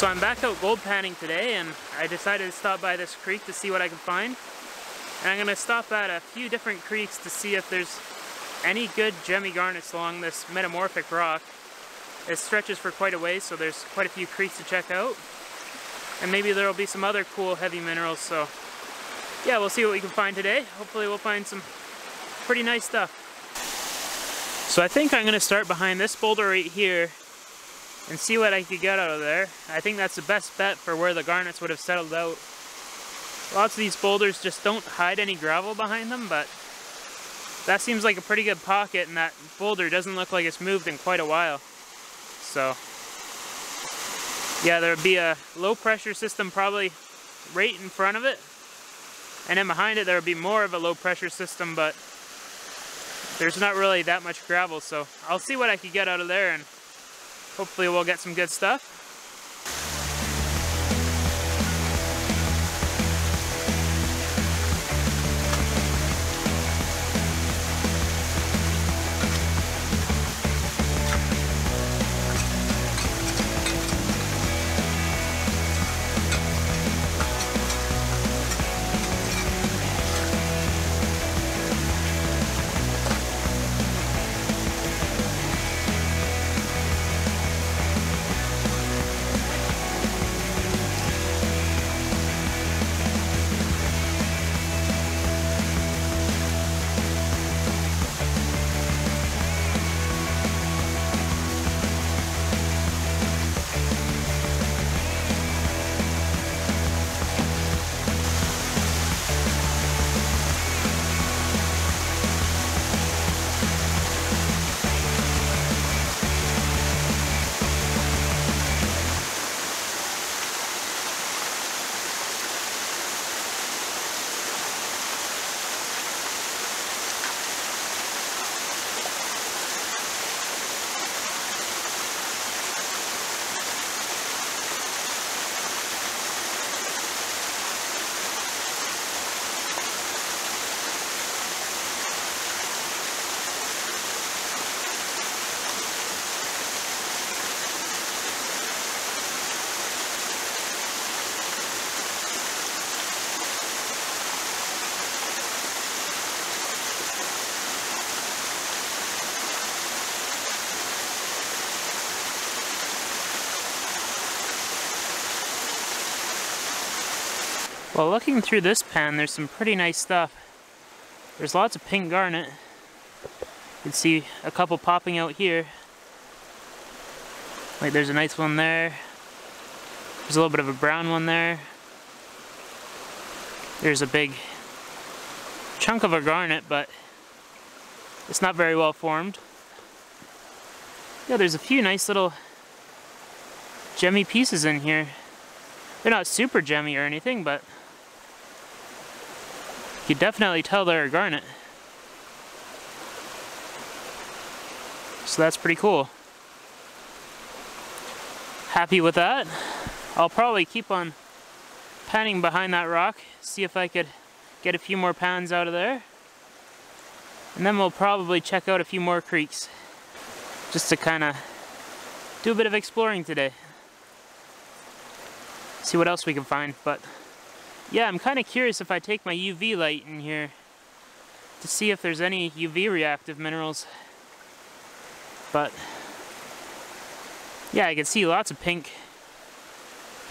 So I'm back out gold panning today, and I decided to stop by this creek to see what I can find. And I'm going to stop at a few different creeks to see if there's any good gemmy garnets along this metamorphic rock. It stretches for quite a ways, so there's quite a few creeks to check out. And maybe there will be some other cool heavy minerals, so yeah, we'll see what we can find today. Hopefully we'll find some pretty nice stuff. So I think I'm going to start behind this boulder right here and see what I could get out of there. I think that's the best bet for where the garnets would have settled out. Lots of these boulders just don't hide any gravel behind them, but that seems like a pretty good pocket, and that boulder doesn't look like it's moved in quite a while. So yeah, there would be a low pressure system probably right in front of it, and then behind it there would be more of a low pressure system, but there's not really that much gravel, so I'll see what I could get out of there, and hopefully we'll get some good stuff. Well, looking through this pan, there's some pretty nice stuff. There's lots of pink garnet. You can see a couple popping out here. Like, there's a nice one there. There's a little bit of a brown one there. There's a big chunk of a garnet, but it's not very well formed. Yeah, there's a few nice little gemmy pieces in here. They're not super gemmy or anything, but you can definitely tell they're a garnet. So that's pretty cool. Happy with that. I'll probably keep on panning behind that rock, see if I could get a few more pans out of there. And then we'll probably check out a few more creeks, just to kind of do a bit of exploring today. See what else we can find. But yeah, I'm kind of curious if I take my UV light in here to see if there's any UV reactive minerals. But yeah, I can see lots of pink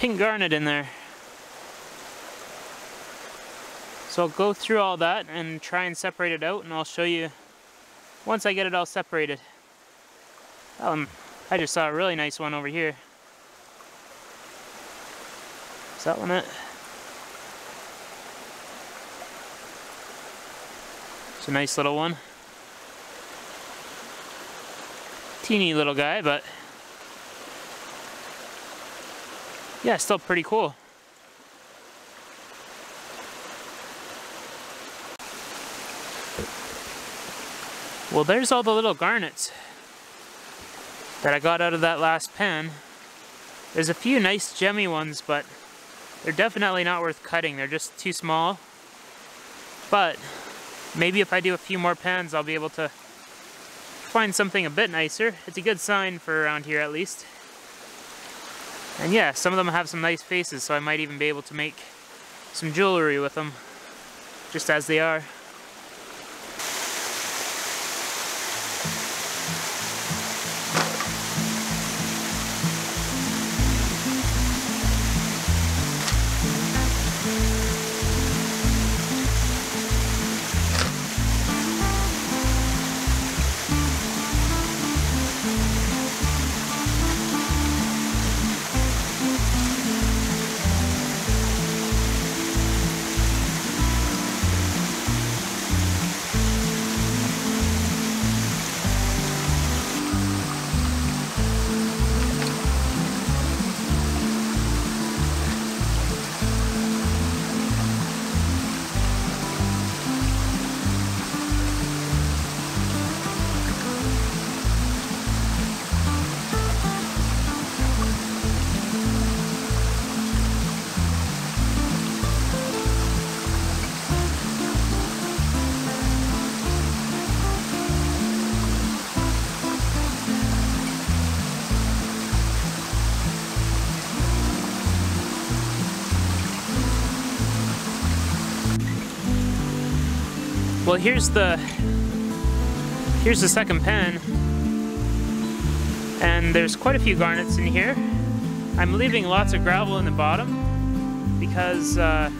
garnet in there. So I'll go through all that and try and separate it out, and I'll show you once I get it all separated. I just saw a really nice one over here. Is that one it? It's a nice little one. Teeny little guy, but yeah, still pretty cool. Well, there's all the little garnets that I got out of that last pan. There's a few nice gemmy ones, but they're definitely not worth cutting. They're just too small. But maybe if I do a few more pans, I'll be able to find something a bit nicer. It's a good sign for around here, at least. And yeah, some of them have some nice faces, so I might even be able to make some jewelry with them, just as they are. Well, here's the second pen, and there's quite a few garnets in here. I'm leaving lots of gravel in the bottom because the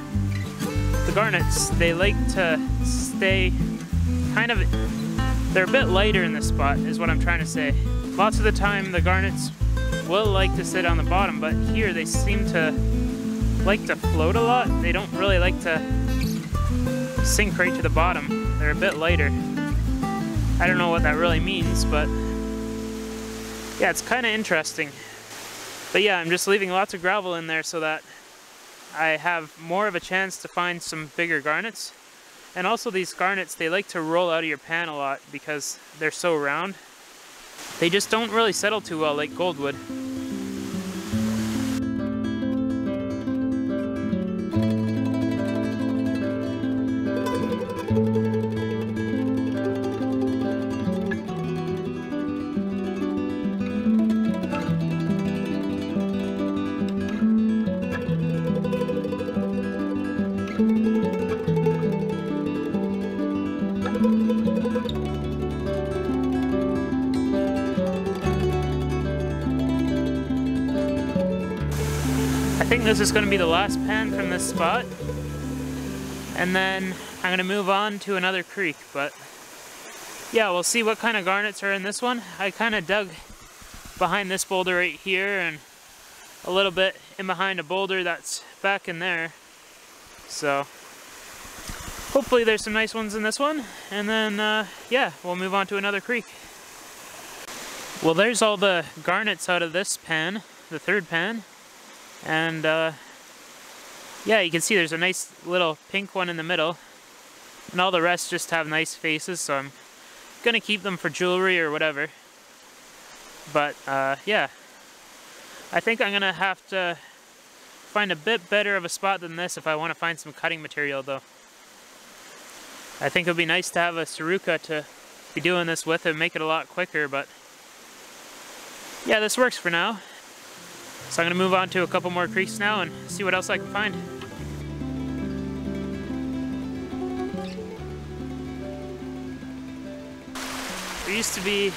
garnets, they like to stay kind of, they're a bit lighter in this spot is what I'm trying to say. Lots of the time the garnets will like to sit on the bottom, but here they seem to like to float a lot. They don't really like to sink right to the bottom. They're a bit lighter. I don't know what that really means, but yeah, it's kind of interesting. But yeah, I'm just leaving lots of gravel in there so that I have more of a chance to find some bigger garnets. And also these garnets, they like to roll out of your pan a lot because they're so round. They just don't really settle too well like gold would. I think this is going to be the last pan from this spot, and then I'm going to move on to another creek. But yeah, we'll see what kind of garnets are in this one. I kind of dug behind this boulder right here and a little bit in behind a boulder that's back in there, so hopefully there's some nice ones in this one, and then yeah, we'll move on to another creek. Well, there's all the garnets out of this pan, the third pan. And yeah, you can see there's a nice little pink one in the middle, and all the rest just have nice faces, so I'm gonna keep them for jewelry or whatever. But yeah, I think I'm gonna have to find a bit better of a spot than this if I want to find some cutting material, though. I think it would be nice to have a Saruka to be doing this with and make it a lot quicker, but yeah, this works for now. So I'm going to move on to a couple more creeks now and see what else I can find. There used to be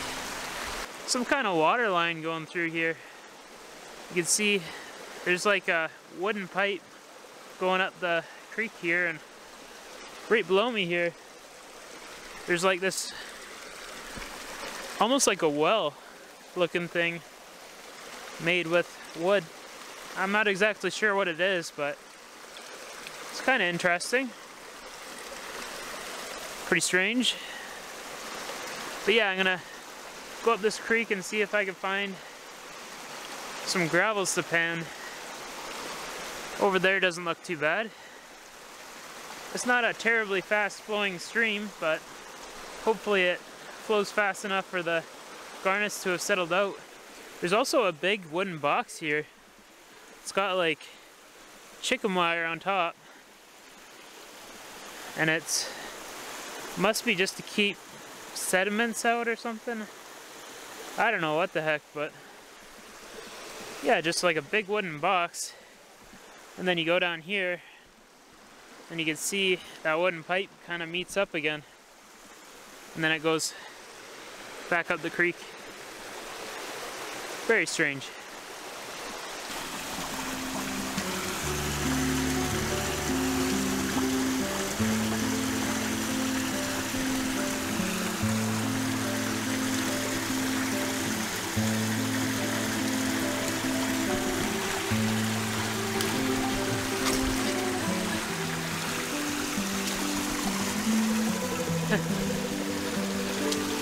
some kind of water line going through here. You can see there's like a wooden pipe going up the creek here, and right below me here there's like this almost like a well looking thing made with wood. I'm not exactly sure what it is, but it's kind of interesting. Pretty strange. But yeah, I'm gonna go up this creek and see if I can find some gravels to pan. Over there doesn't look too bad. It's not a terribly fast flowing stream, but hopefully it flows fast enough for the garnets to have settled out. There's also a big wooden box here. It's got like chicken wire on top, and it must be just to keep sediments out or something. I don't know what the heck, but yeah, just like a big wooden box. And then you go down here and you can see that wooden pipe kind of meets up again. And then it goes back up the creek. Very strange.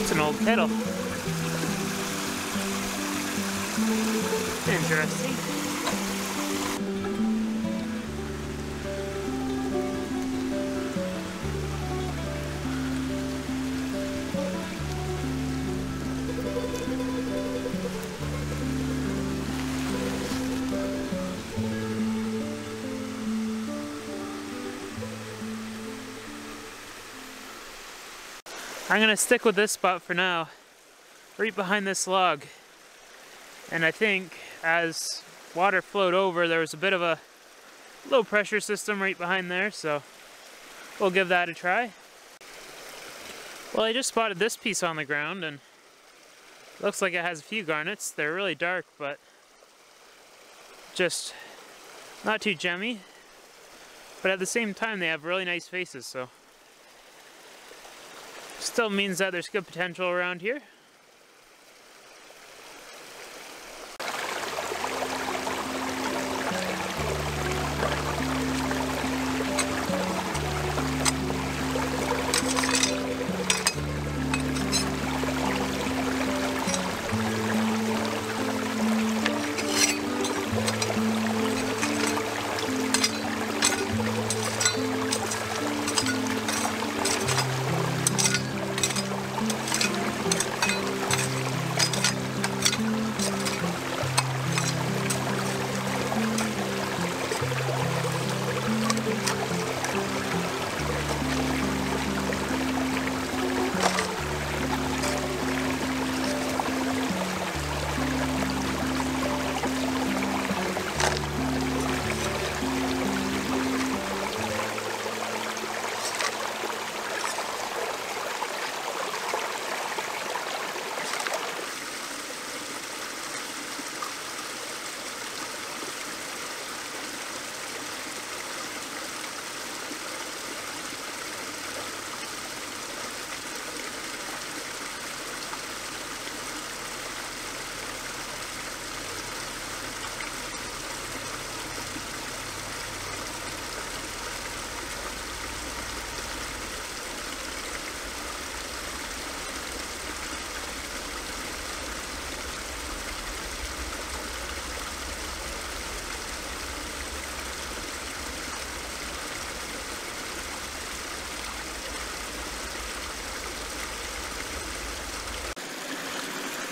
It's an old kettle. Interesting. I'm gonna stick with this spot for now, right behind this log. And I think as water flowed over, there was a bit of a low pressure system right behind there, so we'll give that a try. Well, I just spotted this piece on the ground and looks like it has a few garnets. They're really dark, but just not too gemmy. But at the same time, they have really nice faces, so still means that there's good potential around here.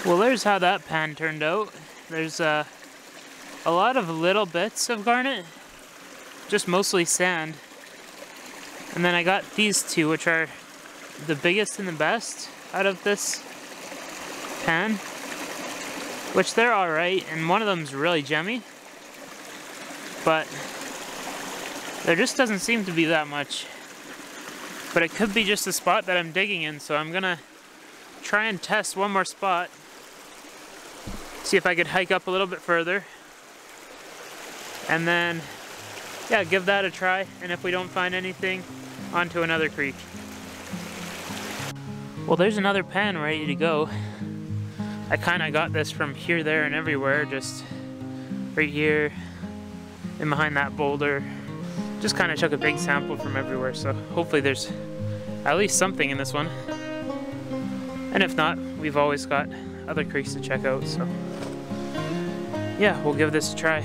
Well, there's how that pan turned out. There's a lot of little bits of garnet, just mostly sand. And then I got these two, which are the biggest and the best out of this pan, which they're alright, and one of them's really gemmy. But there just doesn't seem to be that much. But it could be just the spot that I'm digging in, so I'm gonna try and test one more spot. See if I could hike up a little bit further. And then, yeah, give that a try. And if we don't find anything, onto another creek. Well, there's another pan ready to go. I kind of got this from here, there, and everywhere. Just right here, and behind that boulder. Just kind of took a big sample from everywhere. So hopefully there's at least something in this one. And if not, we've always got other creeks to check out, so yeah, we'll give this a try.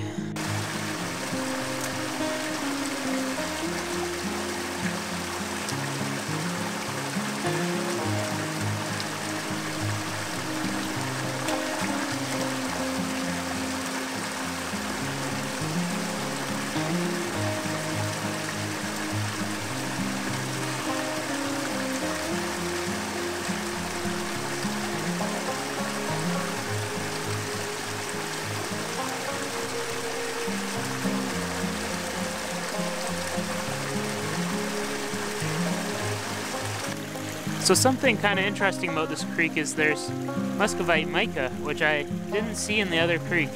So something kind of interesting about this creek is there's muscovite mica, which I didn't see in the other creek.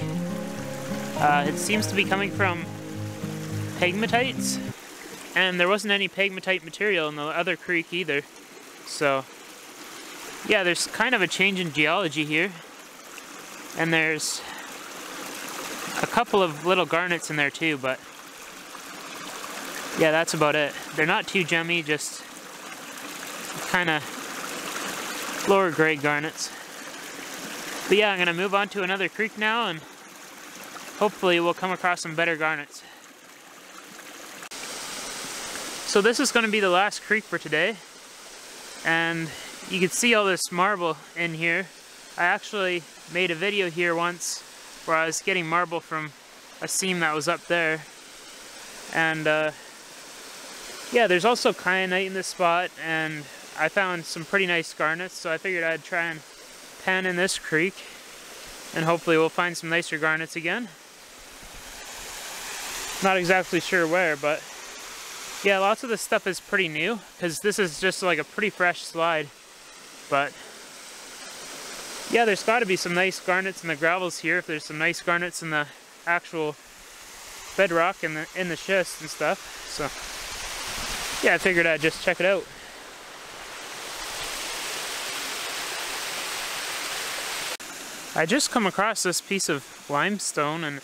It seems to be coming from pegmatites, and there wasn't any pegmatite material in the other creek either. So yeah, there's kind of a change in geology here, and there's a couple of little garnets in there too, but yeah, that's about it. They're not too gemmy, just kind of lower grade garnets. But yeah, I'm gonna move on to another creek now, and hopefully we'll come across some better garnets. So this is gonna be the last creek for today, and you can see all this marble in here. I actually made a video here once where I was getting marble from a seam that was up there. And yeah, there's also kyanite in this spot, and I found some pretty nice garnets, so I figured I'd try and pan in this creek, and hopefully we'll find some nicer garnets again. Not exactly sure where, but yeah, lots of this stuff is pretty new, because this is just like a pretty fresh slide. But yeah, there's got to be some nice garnets in the gravels here, if there's some nice garnets in the actual bedrock and in the schist and stuff. So yeah, I figured I'd just check it out. I just come across this piece of limestone, and it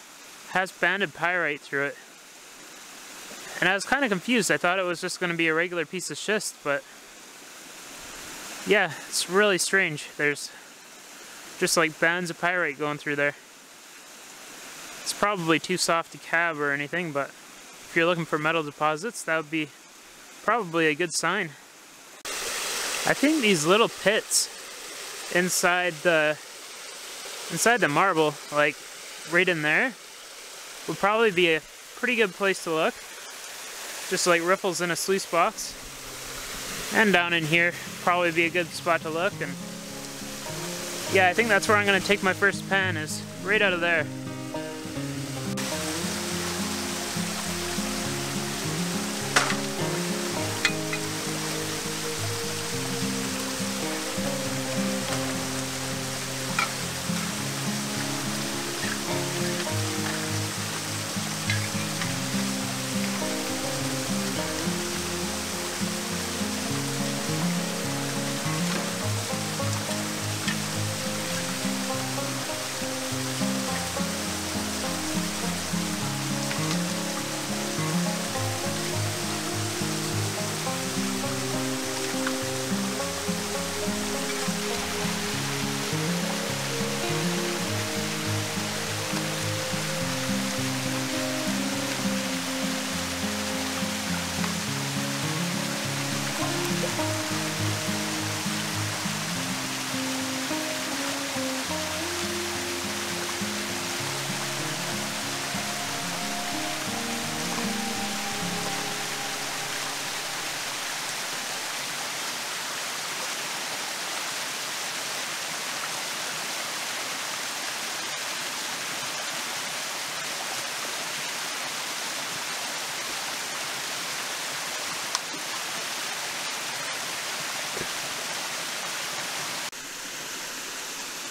has banded pyrite through it. And I was kind of confused. I thought it was just going to be a regular piece of schist, but yeah, it's really strange. There's just like bands of pyrite going through there. It's probably too soft to cab or anything, but if you're looking for metal deposits, that would be probably a good sign. I think these little pits inside the marble, like right in there, would probably be a pretty good place to look. Just like riffles in a sluice box. And down in here, probably be a good spot to look. And yeah, I think that's where I'm going to take my first pan, is right out of there.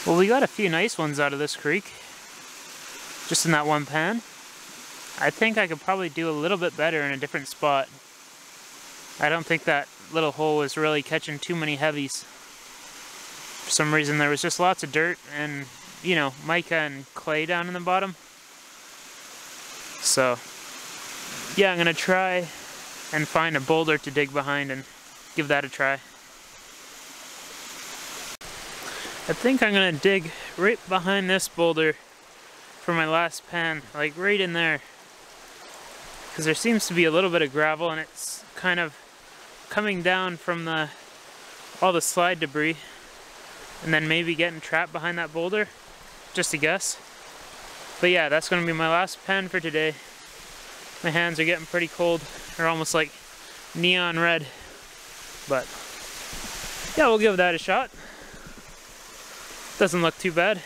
Well, we got a few nice ones out of this creek, just in that one pan. I think I could probably do a little bit better in a different spot. I don't think that little hole was really catching too many heavies. For some reason there was just lots of dirt and, you know, mica and clay down in the bottom. So, yeah, I'm gonna try and find a boulder to dig behind and give that a try. I think I'm gonna dig right behind this boulder for my last pan, like right in there. Because there seems to be a little bit of gravel and it's kind of coming down from all the slide debris. And then maybe getting trapped behind that boulder, just a guess. But yeah, that's gonna be my last pan for today. My hands are getting pretty cold. They're almost like neon red. But yeah, we'll give that a shot. Doesn't look too bad.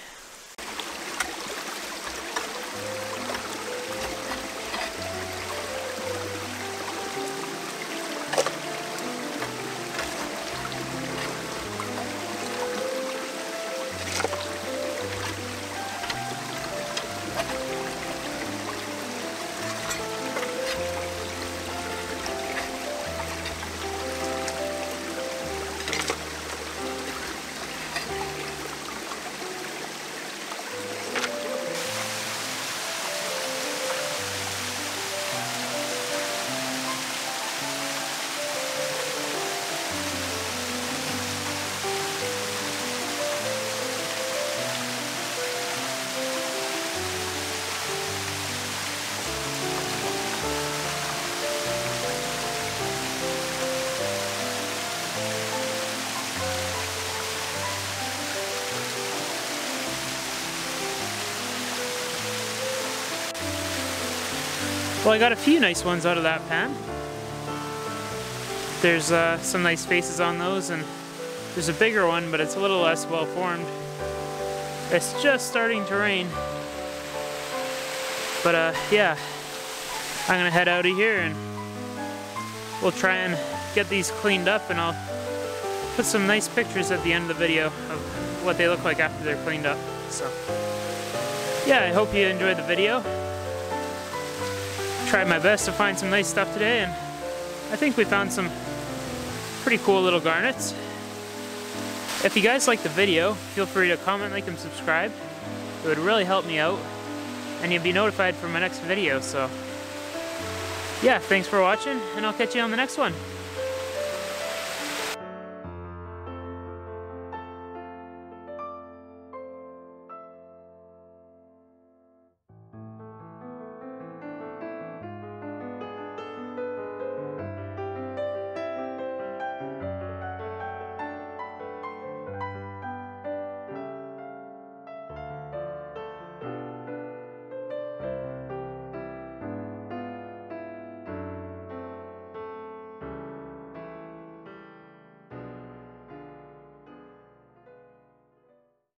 Well, I got a few nice ones out of that pan. There's some nice faces on those, and there's a bigger one, but it's a little less well formed. It's just starting to rain. But yeah, I'm gonna head out of here and we'll try and get these cleaned up, and I'll put some nice pictures at the end of the video of what they look like after they're cleaned up. So yeah, I hope you enjoyed the video. Tried my best to find some nice stuff today, and I think we found some pretty cool little garnets. If you guys liked the video, feel free to comment, like, and subscribe. It would really help me out, and you'll be notified for my next video. So yeah, thanks for watching, and I'll catch you on the next one.